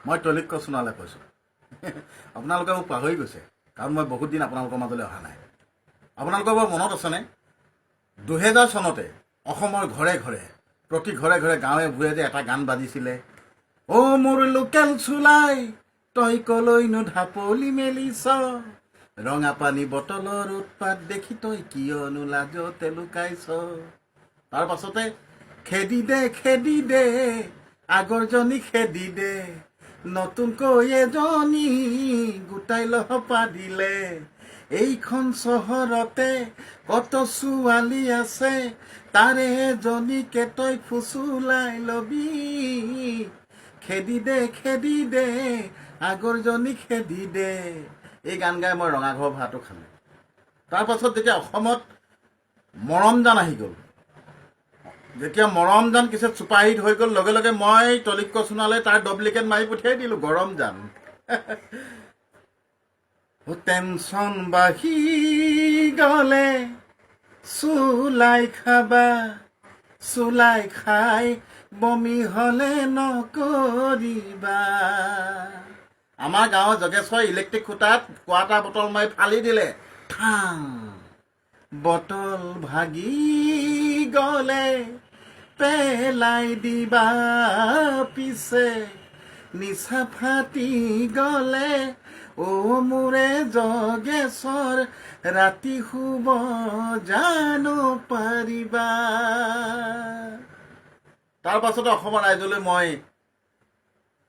মই তৈলিক্য সোণোৱালে কৈছোঁ। আপোনালোকে মোক পাহৰি গৈছে, কাৰণ মই বহুত দিন আপোনালোকৰ মাজলৈ অহা নাই। আপোনালোকৰ বাৰু মনত আছেনে? 2000 চনতে অসমৰ ঘৰে ঘৰে, প্ৰতি ঘৰে ঘৰে গাঁৱে ভূঞে যে এটা গান বাজিছিলে, অ' মোৰ লোকেল চুলাই তই কলৈনো ঢাপলি মেলিছ, ৰঙা পানী বটলৰ উৎপাত দেখি তই কিয়নো লাজতে লুকাইছ। তাৰ পাছতে খেদি দে আগৰজনী খেদি দে, নতুনকৈ এজনী গোটাই লহ দিলে। এইখন চহৰতে কত ছোৱালী আছে, তাৰে এজনীকে তই ফুচুলাই লবি। খেদি দে আগৰজনী খেদি দে। এই গান গাই মই ৰঙাঘৰ ভাতো খালোঁ। তাৰ পাছত যেতিয়া অসমত মৰমজান আহি গ'ল, যেতিয়া মৰমজান কিছু চুপাৰহিট হৈ গ'ল, লগে লগে মই তৈলিক্য সোণোৱালে তাৰ ডুপ্লিকেট মাৰি পঠিয়াই দিলোঁ, গৰমজান। টেনচন বাঢ়ি গ'লে চুলাই খাবা, চুলাই খাই বমি হ'লে নকৰিবা। আমাৰ গাঁৱৰ যোগেশ্বৰ ইলেক্ট্ৰিক খুঁটাত কোৱাটাৰ বটল মাৰি ফালি দিলে, ঠাং। বটল ভাগি গ'লে পেলাই দিবা পিছে, নিচা ফাটি গ'লে অ' মোৰে যোগেশ্বৰ ৰাতি শুব জানো পাৰিবা। তাৰ পাছতে অসমৰ ৰাইজলৈ মই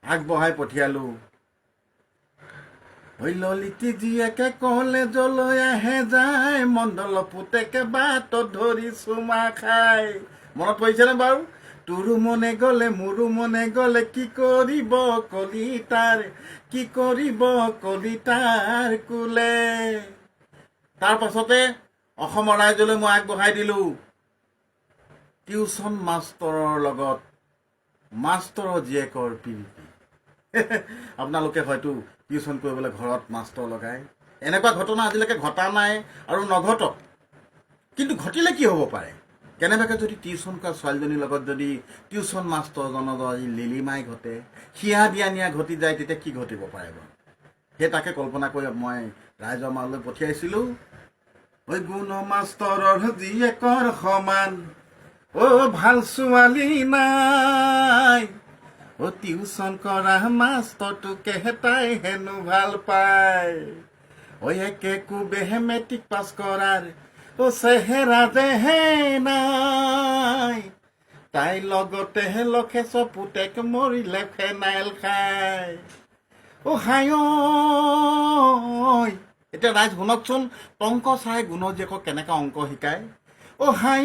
আগবঢ়াই পঠিয়ালোঁ, ললিতী জীয়েকে কলেজলৈ আহে যায়, মণ্ডল পুতেকে বাটত ধৰি চুমা খায়। মনত পৰিছেনে বাৰু? তোৰো মনে গ'লে মোৰো মনে গ'লে, কি কৰিব কলিতাৰ কোলে। তাৰ পাছতে অসমৰ ৰাইজলৈ মই আগবঢ়াই দিলোঁ টিউচন মাষ্টৰৰ লগত মাষ্টৰৰ জীয়েকৰ প্ৰীতি। আপোনালোকে হয়তো টিউচন কৰিবলৈ ঘৰত মাষ্টৰ লগায়। এনেকুৱা ঘটনা আজিলৈকে ঘটা নাই আৰু নঘটক, কিন্তু ঘটিলে কি হ'ব পাৰে? কেনেবাকৈ যদি টিউচন কৰা ছোৱালীজনীৰ লগত যদি টিউচন মাষ্টৰজনৰ লিলিমাই ঘটে, হিয়া বিয়া নিয়া ঘটি যায়, তেতিয়া কি ঘটিব পাৰে বাৰু? সেই তাকে কল্পনা কৰি মই ৰাইজৰ মাজলৈ পঠিয়াইছিলোঁ, ঐ গুণ মাষ্টৰৰ জীয়েকৰ সমান অ' ভাল ছোৱালী নাই, অ' টিউচন কৰা মাষ্টৰটোকে তাই হেনো ভাল পায়, ঐ একে কোবেহে মেট্ৰিক পাছ কৰাৰ অ' চেহেৰা দেহে নাই, তাই লগতেহে লখেছ পুতেক মৰিলে ফেনাইল খায়। অ' হাই ঐ, এতিয়া ৰাইজ শুনকচোন, টংক চাই গুণৰ জীয়েকক কেনেকৈ অংক শিকায়। অ' হাই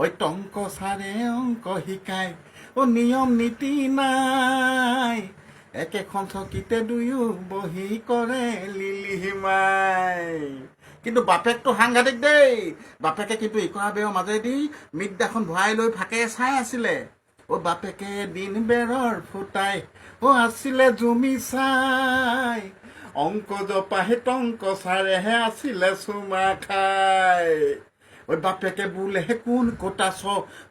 ঐ, টংক ছাৰে অংক শিকায়, অ' নিয়ম নীতি নাই, একেখন চকীতে দুয়ো বহি কৰে লিলিমাই। কিন্তু বাপেকটো সাংঘাতিক দেই। বাপেকে কিন্তু ইকৰা বেৰৰ মাজেদি মিদ্যাখন ভৰাই লৈ ফাকে চাই আছিলে। অ' বাপেকে দিন বেৰৰ ফুটাই অ' আছিলে জুমি চাই, অংক জপাহে টংক ছাৰেহে আছিলে চুমা খাই। ঐ বাপেকে বোলেহে কোন কোটাছ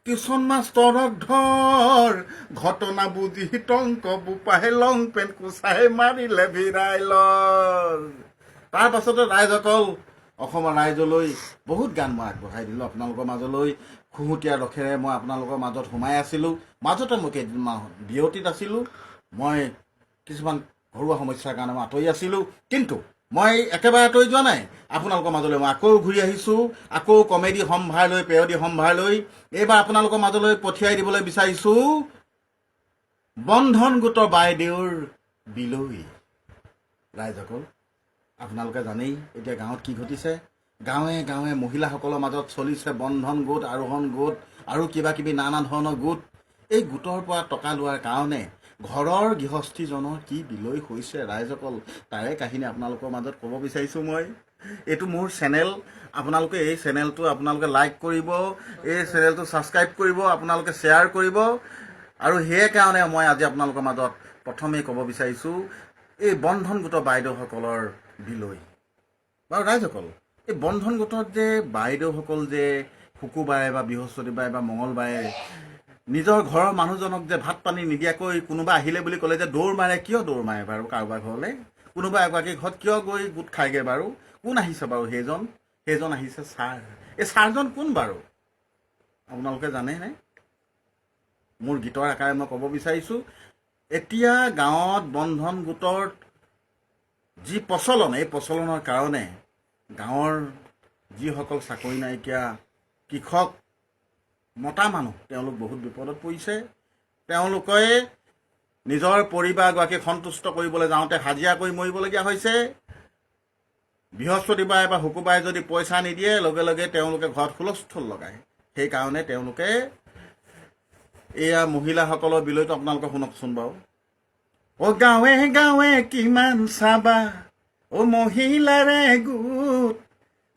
টিউচন মাষ্টৰক ধৰ, ঘটনা বুজি টংক বোপাহে লং পেণ্ট কোচাহে মাৰিলে ভিৰাইলৰ। তাৰ পাছতে ৰাইজসকল, অসমৰ ৰাইজলৈ বহুত গান মই আগবঢ়াই দিলোঁ আপোনালোকৰ মাজলৈ। খুহুতীয়া ৰসেৰে মই আপোনালোকৰ মাজত সোমাই আছিলোঁ। মাজতে মই কেইদিনমান বিৰতিত আছিলোঁ, মই কিছুমান ঘৰুৱা সমস্যাৰ কাৰণে মই আঁতৰি আছিলোঁ, কিন্তু মই একেবাৰে আঁতৰি যোৱা নাই। আপোনালোকৰ মাজলৈ মই আকৌ ঘূৰি আহিছোঁ, আকৌ কমেডি সম্ভাৰ লৈ, পেৰডি সম্ভাৰ লৈ। এইবাৰ আপোনালোকৰ মাজলৈ পঠিয়াই দিবলৈ বিচাৰিছোঁ বন্ধন গোটৰ বাইদেউৰ বিলৈ। ৰাইজসকল, আপোনালোকে জানেই এতিয়া গাঁৱত কি ঘটিছে। গাঁৱে গাঁৱে মহিলাসকলৰ মাজত চলিছে বন্ধন গোট, আৰোহণ গোট আৰু কিবা কিবি নানা ধৰণৰ গোট। এই গোটৰ পৰা টকা লোৱাৰ কাৰণে ঘৰৰ গৃহস্থীজনৰ কি বিলৈ হৈছে ৰাইজসকল, তাৰে কাহিনী আপোনালোকৰ মাজত ক'ব বিচাৰিছোঁ মই। এইটো মোৰ চেনেল, আপোনালোকে এই চেনেলটো আপোনালোকে লাইক কৰিব, এই চেনেলটো ছাবস্ক্ৰাইব কৰিব, আপোনালোকে শ্বেয়াৰ কৰিব। আৰু সেইকাৰণে মই আজি আপোনালোকৰ মাজত প্ৰথমেই ক'ব বিচাৰিছোঁ এই বন্ধন গোটৰ বাইদেউসকলৰ বিলৈ। বাৰু ৰাইজসকল, এই বন্ধন গোটত যে বাইদেউসকল যে শুকুৰবাৰে বা বৃহস্পতিবাৰে বা মঙলবাৰে নিজৰ ঘৰৰ মানুহজনক যে ভাত পানী নিদিয়াকৈ কোনোবা আহিলে বুলি ক'লে যে দৌৰ মাৰে, কিয় দৌৰ মাৰে বাৰু কাৰোবাৰ ঘৰলৈ? কোনোবা এগৰাকী ঘৰত কিয় গৈ গোট খায়গৈ বাৰু? কোন আহিছে বাৰু সেইজন আহিছে ছাৰ। এই ছাৰজন কোন বাৰু আপোনালোকে জানেনে? মোৰ গীতৰ আকাৰে মই ক'ব বিচাৰিছোঁ, এতিয়া গাঁৱত বন্ধন গোটৰ যি প্ৰচলন, এই প্ৰচলনৰ কাৰণে গাঁৱৰ যিসকল চাকৰি নাইকিয়া কৃষক মতা মানুহ, তেওঁলোক বহুত বিপদত পৰিছে। তেওঁলোকে নিজৰ পৰিবাৰগৰাকীক সন্তুষ্ট কৰিবলৈ যাওঁতে হাজিৰা কৰি মৰিবলগীয়া হৈছে। বৃহস্পতিবাৰে বা শুকুৰবাৰে যদি পইচা নিদিয়ে, লগে লগে তেওঁলোকে ঘৰত হুলস্থুল লগায়। সেইকাৰণে তেওঁলোকে এয়া মহিলাসকলৰ বিলৈতো আপোনালোকে শুনকচোন বাৰু। অ' গাঁৱে গাঁৱে কিমান চাবা, অ' মহিলাৰে গোট,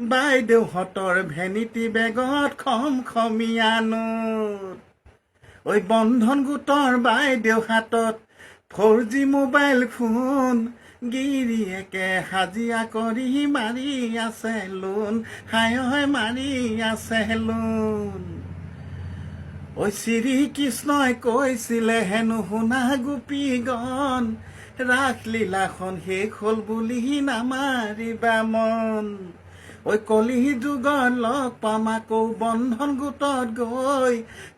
বাইদেউহঁতৰ ভেনিটি বেগত খমখমীয়া নোট। ঐ বন্ধন গোটৰ বাইদেউ হাতত 4G মোবাইল ফোন, গিৰিয়েকে হাজিৰা কৰি মাৰি আছে লোন, হায় মাৰি আছে লোন। ঐ শ্ৰীকৃষ্ণই কৈছিলে হেনো শুনা গোপীগণ, ৰাসলীলাখন শেষ হ'ল বুলি নামাৰিবা মন। ঐ কলি যুগত লগ পাম আকৌ বন্ধন গোটত গৈ,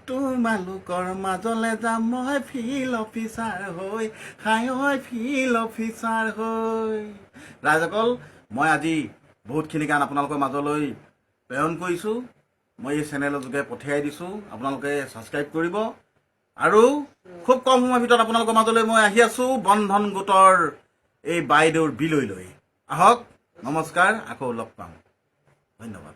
তোমালোকৰ মাজলৈ যাম মই ফিল্ড অফিচাৰ হৈ, হায় ফিল্ড অফিচাৰ হৈ। ৰাইজসকল, মই আজি বহুতখিনি গান আপোনালোকৰ মাজলৈ প্ৰেৰণ কৰিছোঁ। মই এই চেনেলৰ যোগে পঠিয়াই দিছোঁ, আপোনালোকে ছাবস্ক্ৰাইব কৰিব। আৰু খুব কম সময়ৰ ভিতৰত আপোনালোকৰ মাজলৈ মই আহি আছোঁ বন্ধন গোটৰ এই বাইদেউৰ বিলৈ লৈ। আহক, নমস্কাৰ, আকৌ লগ পাম। ধন্যবাদ।